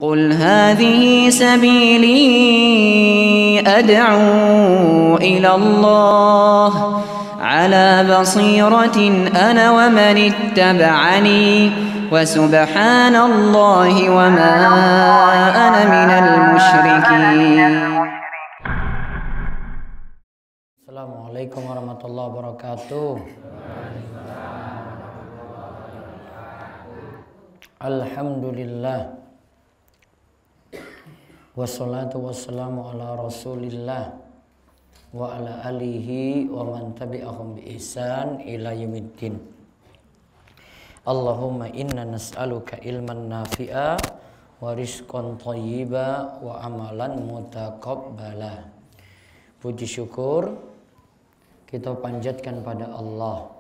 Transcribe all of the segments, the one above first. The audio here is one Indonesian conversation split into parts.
قل هذه سبيلي أدعو إلى الله على بصيرة أنا ومن اتبعني وسبحان الله وما أنا من المشركين. Assalamualaikum warahmatullahi wabarakatuh. Alhamdulillah. Wassalatu wassalamu ala rasulillah wa ala alihi wa man tabi'ahum bi ihsan ila yaumiddin. Allahumma inna nas'aluka ilman nafi'a wa rizqan thayyiba wa amalan mutaqabbala. Puji syukur kita panjatkan pada Allah.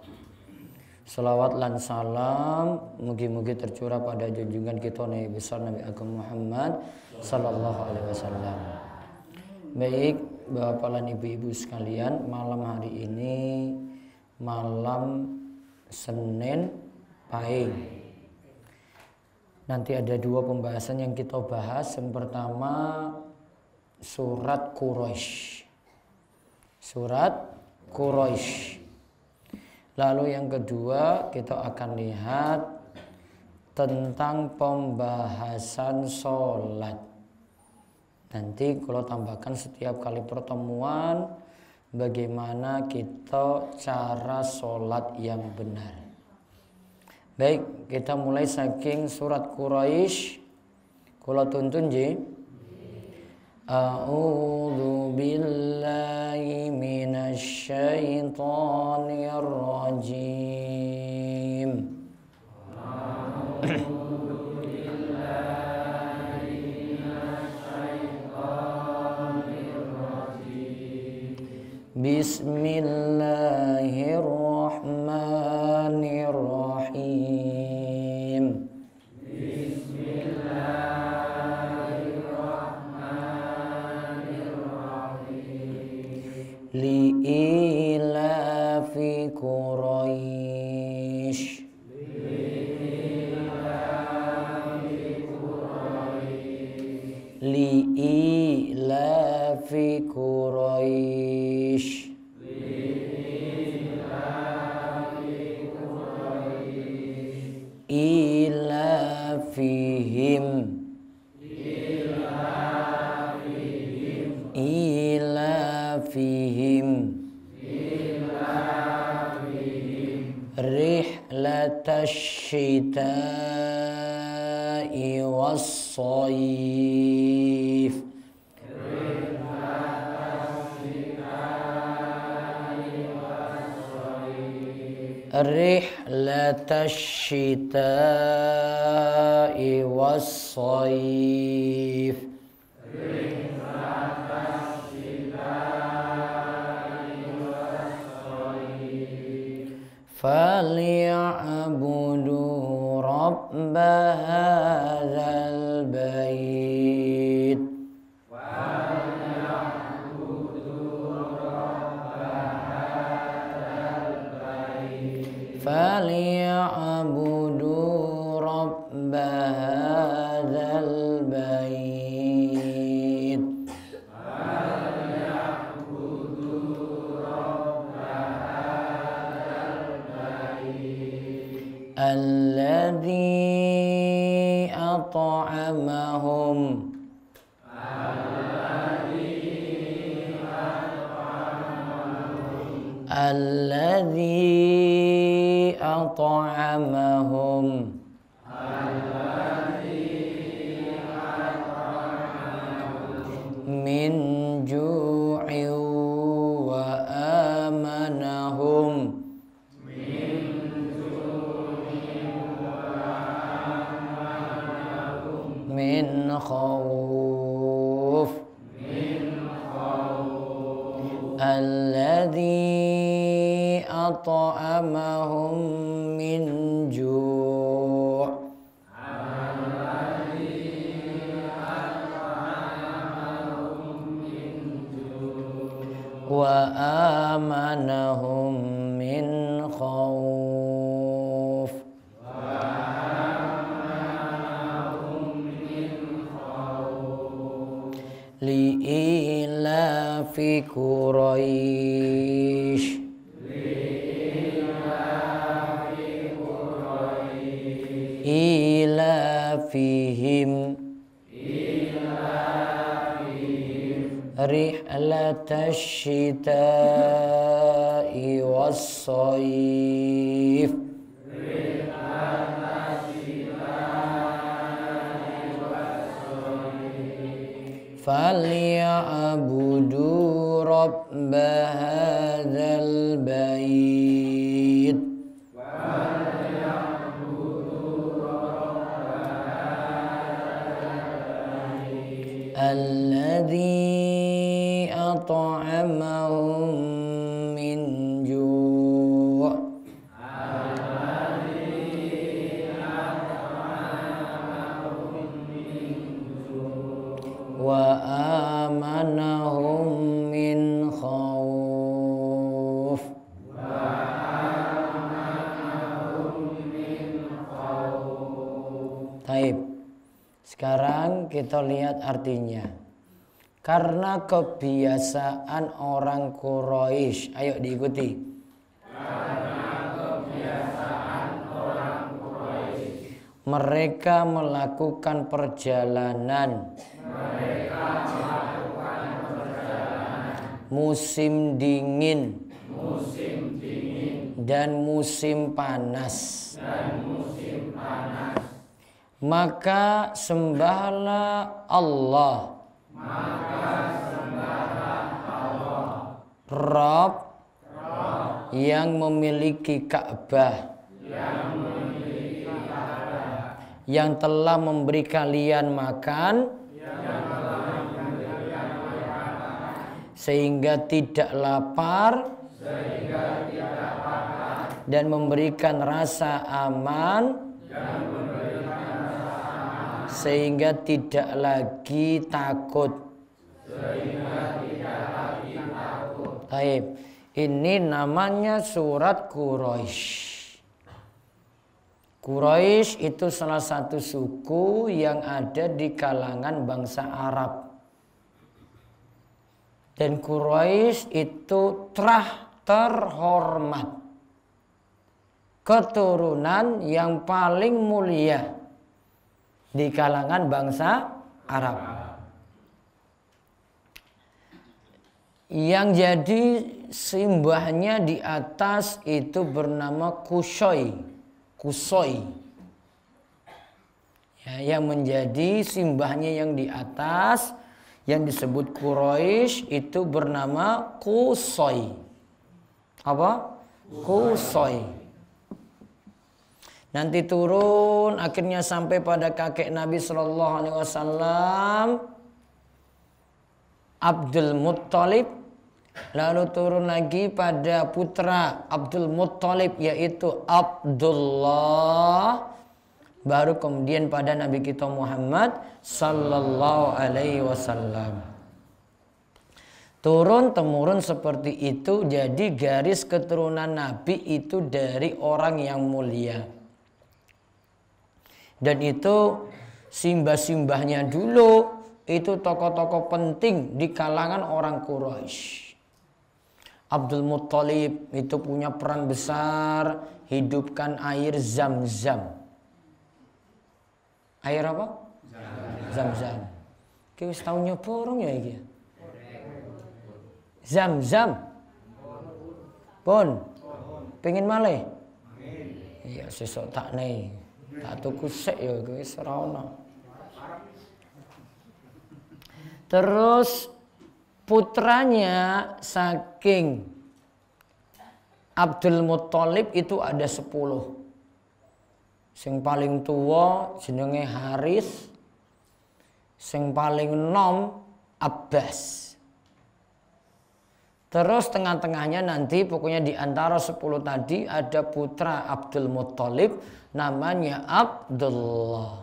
Salawat lan salam mugi-mugi tercurah pada junjungan kita Nabi besar Nabi Agung Muhammad sallallahu alaihi wasallam. Baik Bapak dan Ibu-ibu sekalian, malam hari ini malam Senin Pahing. Nanti ada dua pembahasan yang kita bahas. Yang pertama surat Quraisy. Surat Quraisy. Lalu yang kedua kita akan lihat tentang pembahasan sholat. Nanti kalau tambahkan setiap kali pertemuan bagaimana kita cara sholat yang benar. Baik, kita mulai saking surat Quraisy. Kalau tuntun ji. A'udzu billahi minasy syaithanir rajim. Bismillahirrahmanirrahim. Li'ilafi Quraisy. Li'ilafi Quraisy. Ilafihim. Ilafihim. Rihlatash syita'i was-shayf. Rihlatash syita'i was-shayf. Falyabudu rabba hadzal bait. Falyabudu rabba hadzal bait. Alladzi at'amahum. Alladzi at'amahum. Min ju'in wa amanahum. Min khawf. Alladzi at'amahum min ju'. Wa amanahum min khawf. li'ilafi Quraisy ilafihim rihlatash syita'i was-shayf falya'budu rabba hadzal bait alladzi at'amahum min ju' wa amanahum min khauf. Taib. Sekarang kita lihat artinya. Karena kebiasaan orang Quraisy, ayo diikuti. Mereka melakukan perjalanan. Musim dingin. Dan musim panas. Maka sembahlah Allah. Rabb yang memiliki Ka'bah, yang telah memberi kalian makan sehingga tidak lapar dan memberikan rasa aman sehingga tidak lagi takut. Baik, ini namanya surat Quraisy. Quraisy itu salah satu suku yang ada di kalangan bangsa Arab. Dan Quraisy itu terhormat. Keturunan yang paling mulia di kalangan bangsa Arab. Yang jadi simbahnya di atas itu bernama Qusay. Ya, yang menjadi simbahnya yang di atas yang disebut Quraisy itu bernama Qusay. Apa? Qusay. Nanti turun akhirnya sampai pada kakek Nabi Shallallahu Alaihi Wasallam Abdul Muttalib. Lalu turun lagi pada putra Abdul Muttalib yaitu Abdullah. Baru kemudian pada Nabi kita Muhammad Sallallahu Alaihi Wasallam. Turun temurun seperti itu. Jadi garis keturunan Nabi itu dari orang yang mulia. Dan itu simbah-simbahnya dulu itu tokoh-tokoh penting di kalangan orang Quraisy. Abdul Muttalib itu punya peran besar hidupkan air Zam-Zam. Air apa? Zam-Zam. Ki wis tau nyoba urung ya iki? Zam-Zam. Pun. Pengen malih? Iya sesuk tak nei. Tak tuku sik ya wis ora ono. Terus putranya saking Abdul Muttalib itu ada 10. Sing paling tua jenenge Haris. Sing paling enom Abbas. Terus tengah-tengahnya nanti pokoknya di antara 10 tadi ada putra Abdul Muttalib namanya Abdullah.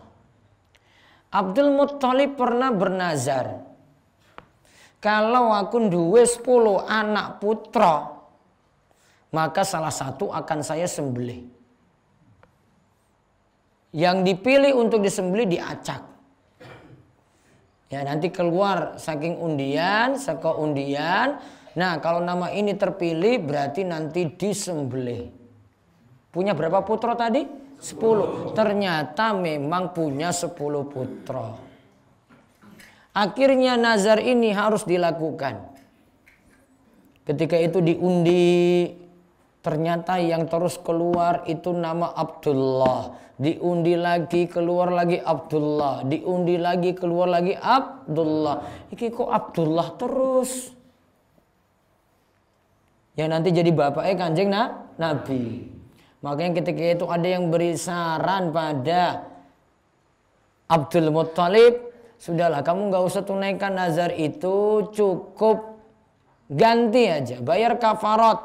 Abdul Muttalib pernah bernazar. Kalau aku duwe 10 anak putra, maka salah satu akan saya sembelih. Yang dipilih untuk disembelih diacak. Ya, nanti keluar saking undian, saka undian. Nah, kalau nama ini terpilih berarti nanti disembelih. Punya berapa putra tadi? 10. Ternyata memang punya 10 putra. Akhirnya nazar ini harus dilakukan. Ketika itu diundi, ternyata yang terus keluar itu nama Abdullah. Diundi lagi, keluar lagi Abdullah. Diundi lagi, keluar lagi Abdullah. Iki kok Abdullah terus? Yang nanti jadi bapaknya Kanjeng Nabi. Makanya ketika itu ada yang beri saran pada Abdul Muttalib, sudahlah kamu gak usah tunaikan nazar itu, cukup ganti aja, bayar kafarat.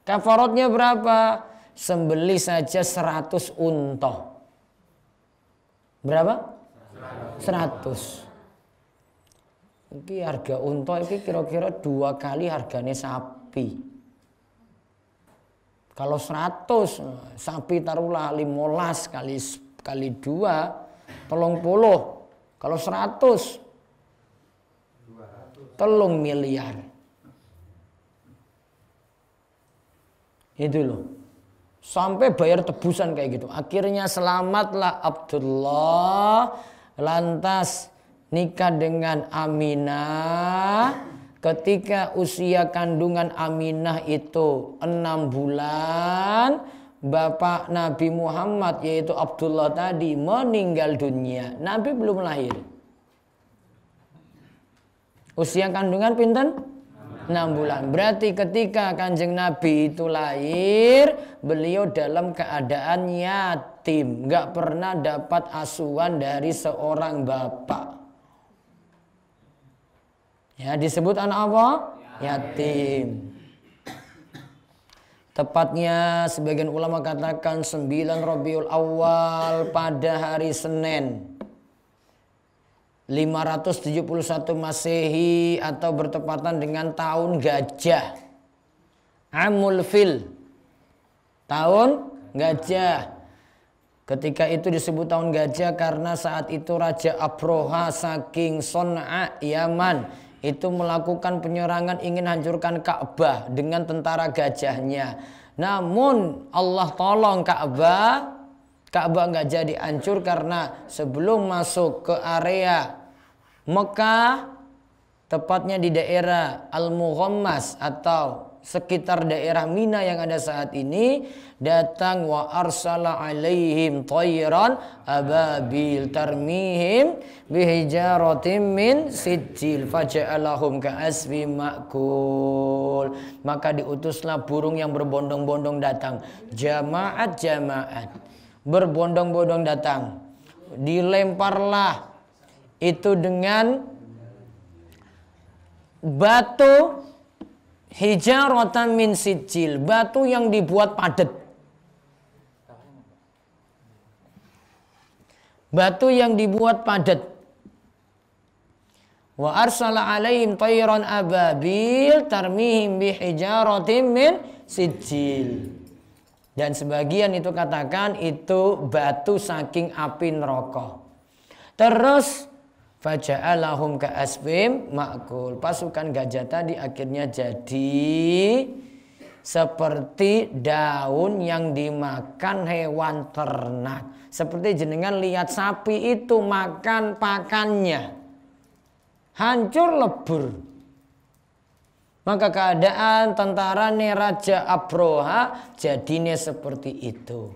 Kafaratnya berapa? Sembelih saja 100 unta. Berapa? 100. Ini harga unta ini kira-kira 2 kali harganya sapi. Kalau 100 sapi taruhlah 15 kali 2 30. Kalau 100 3 miliar. Itu loh. Sampai bayar tebusan kayak gitu. Akhirnya selamatlah Abdullah. Lantas nikah dengan Aminah. Ketika usia kandungan Aminah itu 6 bulan, bapak Nabi Muhammad yaitu Abdullah tadi meninggal dunia. Nabi belum lahir. Usia kandungan pinten? 6 bulan. Berarti ketika Kanjeng Nabi itu lahir, beliau dalam keadaan yatim, nggak pernah dapat asuhan dari seorang bapak. Ya, disebut anak apa? Yatim. Tepatnya sebagian ulama katakan 9 Rabiul Awal pada hari Senin 571 Masehi atau bertepatan dengan tahun gajah. Amul Fil. Tahun gajah. Ketika itu disebut tahun gajah karena saat itu Raja Abroha saking Son'a, Yaman, itu melakukan penyerangan ingin hancurkan Ka'bah dengan tentara gajahnya. Namun Allah tolong Ka'bah. Ka'bah nggak jadi hancur karena sebelum masuk ke area Mekah, tepatnya di daerah Al-Mughammas atau sekitar daerah Mina yang ada saat ini, datang wa arsala alaihim tayran ababil tarmihim bihijaratim min sijil faja'alahum ka'asfi ma'kul. Maka diutuslah burung yang berbondong-bondong datang, jamaat berbondong-bondong datang, dilemparlah itu dengan batu hijaratan min sijil, batu yang dibuat padat. Batu yang dibuat padat. Wa arsala alaihim tayran ababil tarmihim bihijaratin min sijil. Dan sebagian itu katakan itu batu saking api neraka. Terus faja'alahum ka'asfim ma'kul. Pasukan gajah tadi akhirnya jadi seperti daun yang dimakan hewan ternak. Seperti jenengan lihat sapi itu makan pakannya, hancur lebur. Maka keadaan tentara Raja Abroha jadinya seperti itu.